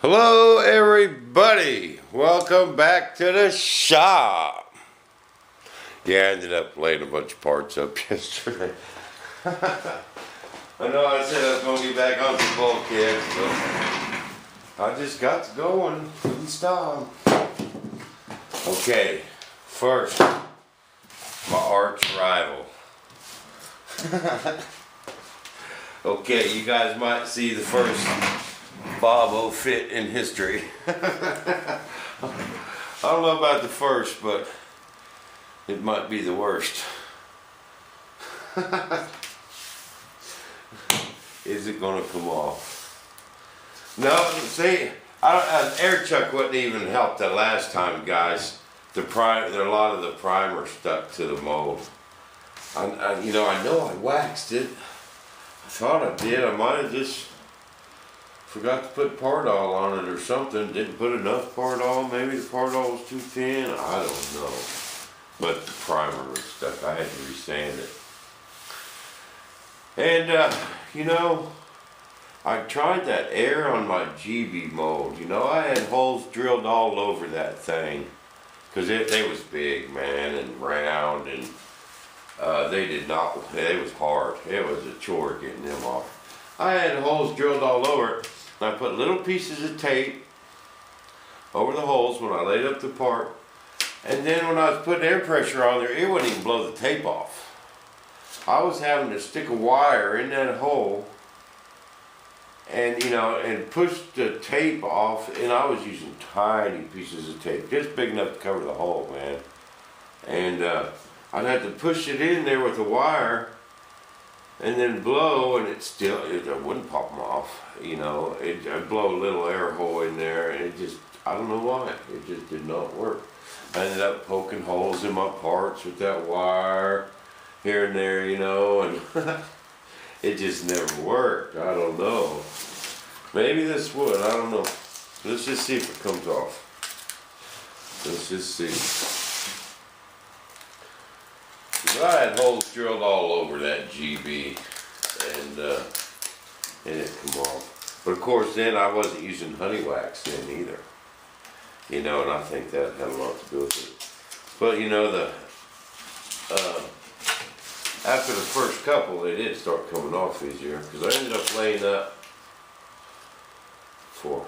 Hello everybody, welcome back to the shop. Yeah, I ended up laying a bunch of parts up yesterday. I know I said I was going to get back on some bulkheads, but I just got to going, couldn't stop. Okay, first, my arch rival. Okay, you guys might see the first Bobo fit in history. I don't know about the first, but it might be the worst. Is it gonna come off? No, see, an air chuck wouldn't even help the last time, guys. A lot of the primer stuck to the mold. I know I waxed it. I thought I did. I might have just forgot to put Pardol on it or something. Didn't put enough Pardol. Maybe the Pardol was too thin. I don't know. But the primer was stuck. I had to resand it. And, I tried that air on my GB mold. I had holes drilled all over that thing. Because they was big, man, and round, and they was hard. It was a chore getting them off. I had holes drilled all over it. I put little pieces of tape over the holes when I laid up the part, and then when I was putting air pressure on there, it wouldn't even blow the tape off. I was having to stick a wire in that hole and and push the tape off, and I was using tiny pieces of tape, just big enough to cover the hole, man. And I'd have to push it in there with the wire and then blow, and it wouldn't pop them off. I'd blow a little air hole in there, and it just, I don't know why, it just did not work. I ended up poking holes in my parts with that wire here and there, and it just never worked. I don't know. Maybe this would, I don't know. Let's just see if it comes off. Let's just see. I had holes drilled all over that GB, and it come off. But of course, then I wasn't using honey wax then either. And I think that had a lot to do with it. But after the first couple, they did start coming off easier, because I ended up laying up for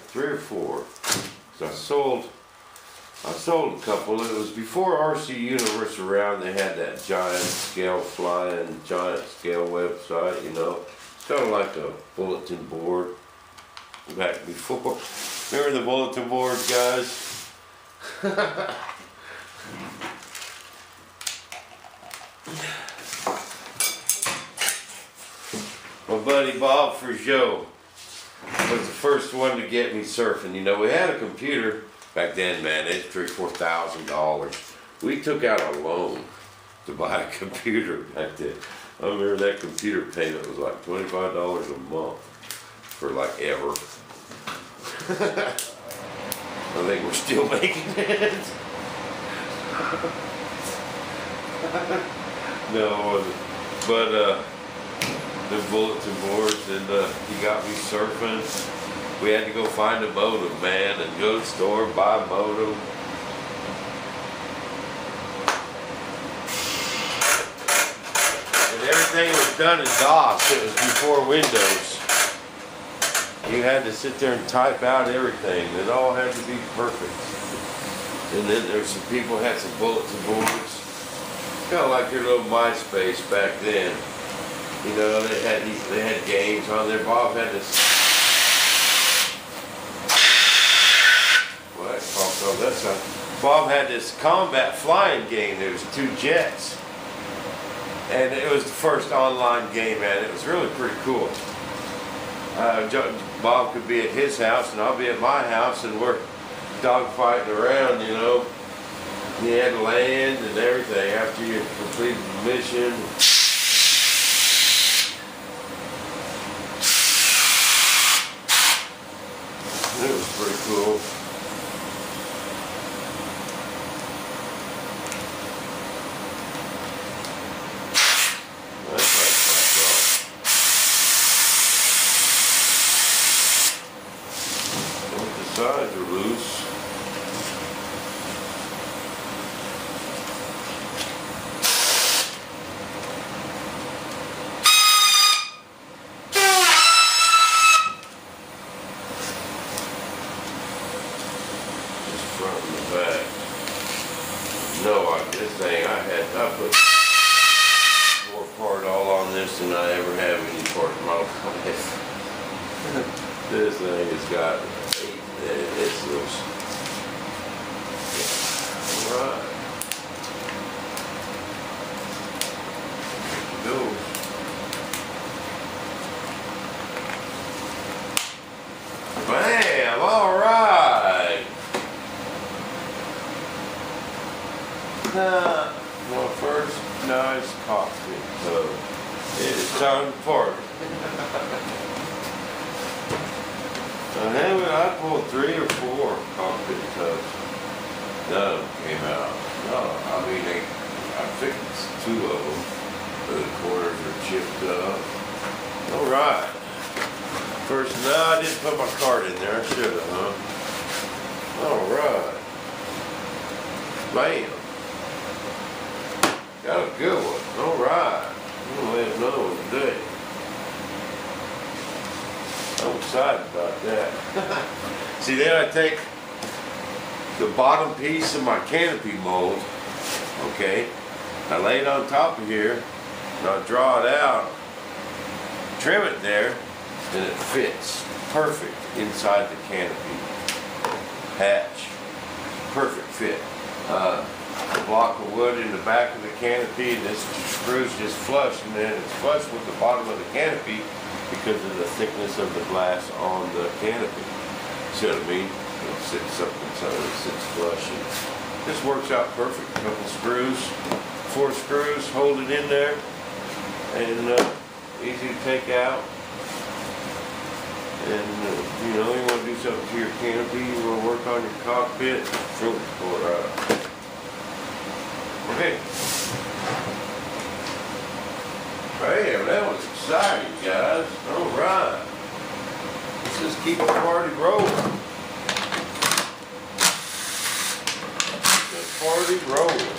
3 or 4. So I sold a couple. It was before RC Universe around. They had that giant scale flying, giant scale website, It's kind of like a bulletin board back before. Remember the bulletin boards, guys? My buddy Bob Frigeau was the first one to get me surfing. We had a computer back then, man. It's $3,000-$4,000. We took out a loan to buy a computer back then. I remember that computer payment was like $25 a month for like ever. I think we're still making it. No, but the bulletin boards, and he got me surfing. We had to go find a modem, man, and go to the store, buy a modem. And everything was done in DOS. It was before Windows. You had to sit there and type out everything. It all had to be perfect. And then there's some people who had some bulletin boards. Kind of like your little MySpace back then. They had games on there. Bob had this. Well, that popped off that side. Bob had this combat flying game. There was 2 jets, and it was the first online game, man. It was really pretty cool. Bob could be at his house, and I'll be at my house, and we're dogfighting around. You had to land and everything after you completed the mission. It was pretty cool. put more part all on this than I ever have any part in my life. This thing has got it's loose. Alright. There it goes. Bam! Alright! My first nice cockpit tub. It is time to party. I pulled 3 or 4 cockpit tubs. None of them came out. No, I mean, I fixed 2 of them. The corners are chipped up. Alright. First, no, I didn't put my card in there. I should have, huh? Alright. Bam. Got a good one. Alright. I'm going to let another one today. I'm excited about that. See, then I take the bottom piece of my canopy mold, okay? I lay it on top of here, and I draw it out, trim it there, and it fits perfect inside the canopy hatch. Perfect fit. A block of wood in the back of the canopy, and this screws just flush, and then it's flush with the bottom of the canopy because of the thickness of the glass on the canopy. See what I mean? It sits up inside, it sits flush, and this works out perfect. A couple screws, 4 screws, hold it in there, and easy to take out. And you know, you want to do something to your canopy, you want to work on your cockpit, pull it right out. Okay. Bam, that was exciting, guys. Alright. Let's just keep the party rolling. The party rolling.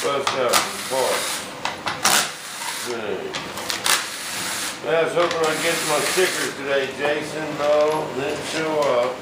Bust out some parts. I was hoping I'd get my stickers today, Jason. No, didn't show up.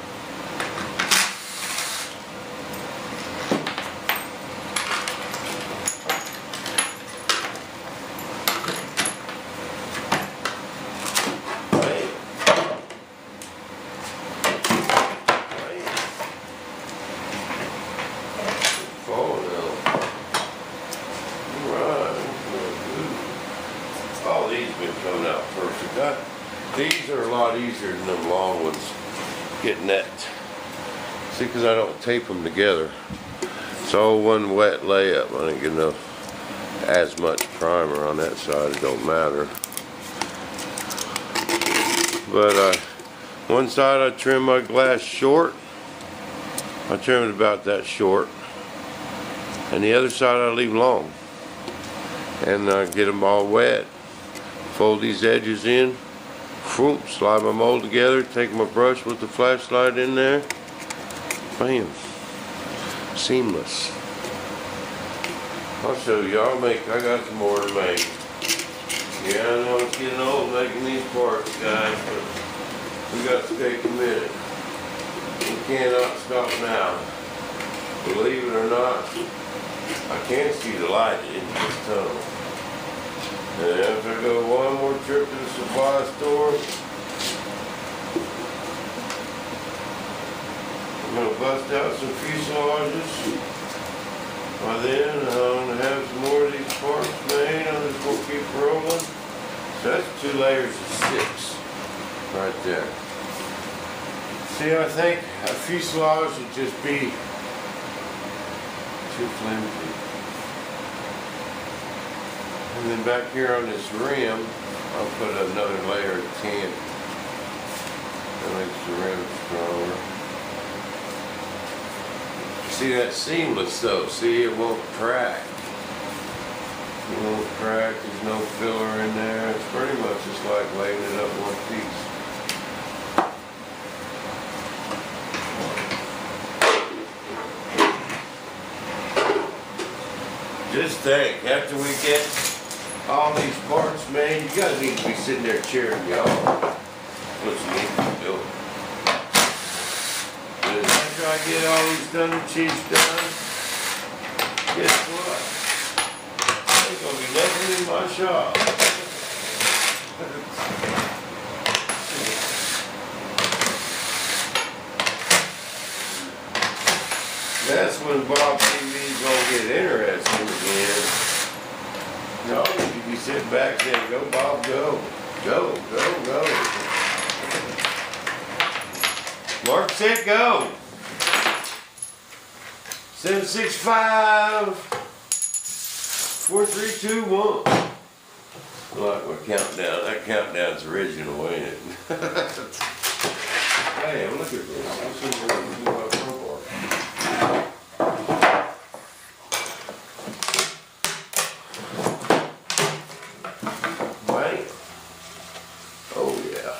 These are a lot easier than them long ones. Getting that. See, because I don't tape them together. It's all one wet layup. I didn't get enough as much primer on that side. It don't matter. But one side I trim my glass short. I trim it about that short. And the other side I leave long. And I get them all wet. Fold these edges in. Whoop, slide my mold together, take my brush with the flashlight in there. Bam. Seamless. I'll show you. I got some more to make. Yeah, I know it's getting old making these parts, guys, but we got to stay committed. We cannot stop now. Believe it or not, I can't see the light in this tunnel. And after I go one more trip to the supply store, I'm going to bust out some fuselages. By then, I'm going to have some more of these parts made. I'm just going to keep rolling. So that's 2 layers of 6 right there. See, I think a fuselage would just be too flimsy. And then back here on this rim, I'll put another layer of tin. That makes the rim stronger. See, that's seamless though. See, it won't crack. It won't crack. There's no filler in there. It's pretty much just like laying it up one piece. Just think, after we get all these parts made, you guys need to be sitting there cheering, y'all. What you need to do. But after I get all these done and cheese done, guess what? Ain't gonna be nothing in my shop. That's when Bob TV's gonna get interesting again. No, you be sitting back saying, go Bob, go. Go, go, go. Mark said go. 765 4 3 2 1. Like my countdown. That countdown's original, ain't it? Hey, I'm looking for this. I'm looking for my crowbar. Oh yeah.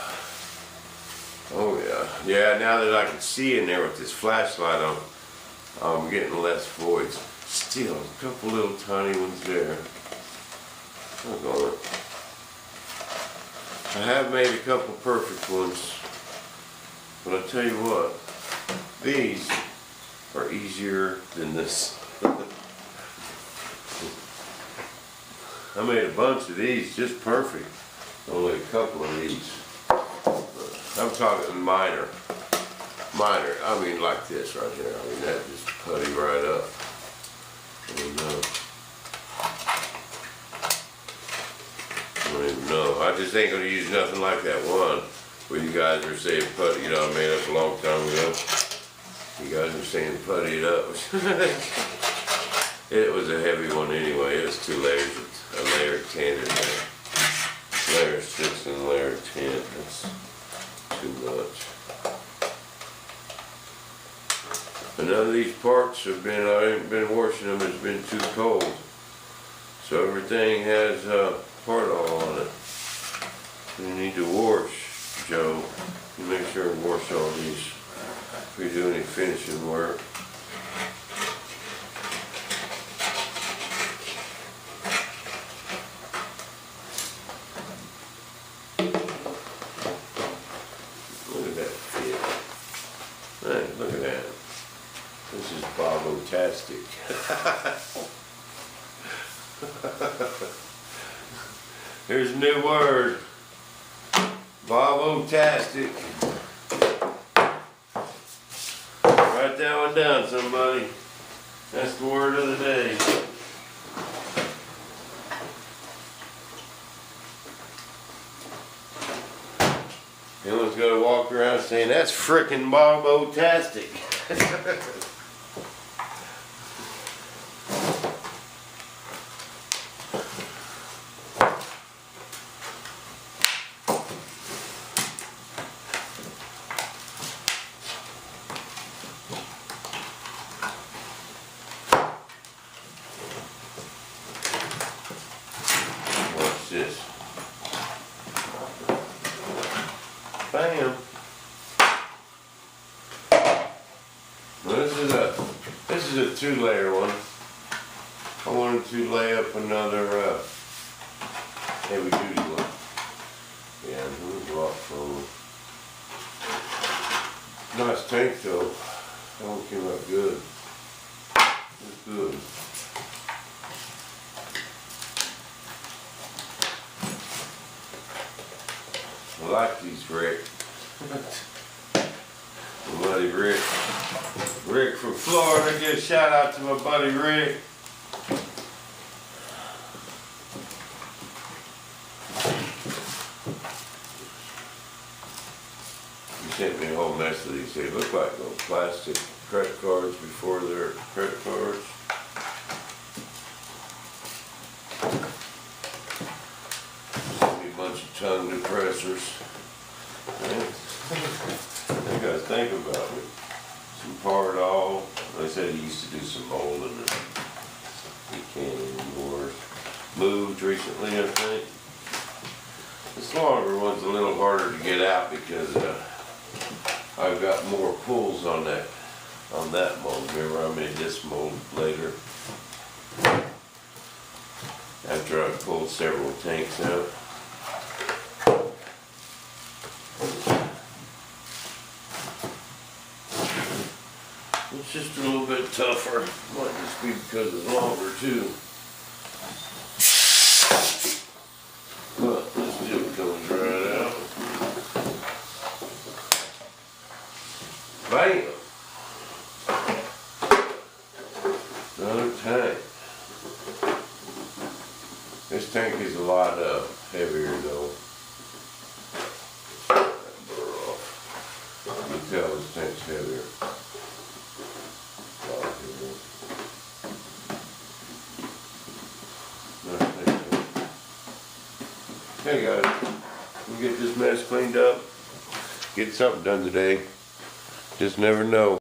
Oh yeah. Yeah, now that I can see in there with this flashlight on, I'm getting less voids. Still, a couple little tiny ones there. I have made a couple perfect ones, but I tell you what, these are easier than this. I made a bunch of these just perfect. Only a couple of these. I'm talking minor. Minor. I mean like this right here. I mean that just putty right up. I don't even know. I just ain't gonna use nothing like that one where you guys are saying putty, you know, I made up a long time ago. You guys are saying putty it up. It was a heavy one anyway. It was 2 layers, a layer 10 in there. Layer 6 and layer 10. That's too much. But none of these parts have been, I ain't been washing them, it's been too cold. So everything has part all on it. You need to wash, Joe. You make sure and wash all these if we do any finishing work. Look at that fit. Hey, look at that. This is Bobo-tastic. Here's a new word. Bobo-tastic. Write that one down, somebody. That's the word of the day. Anyone's gonna walk around saying, that's frickin' Bobo-tastic. This. Bam. Well, this is a 2-layer one. I wanted to lay up another heavy duty one. Yeah, it was a lot full. Nice tank though. That one came out good. It was good. I like these Rick. My buddy Rick. Rick from Florida. Give a shout out to my buddy Rick. He sent me a whole mess of these. They look like little plastic credit cards before they're credit cards. Tongue depressors. You guys think about it. Some Pardol. They said he used to do some molding and he can't anymore. Moved recently, I think. This longer one's a little harder to get out because I've got more pulls on that mold. Remember I made this mold later. After I pulled several tanks out. It's just a little bit tougher. Might just be because it's longer too. But this still comes right out. Bam! Another tank. This tank is a lot heavier though. You can tell this tank's heavier. Hey guys, we'll get this mess cleaned up. Get something done today. Just never know.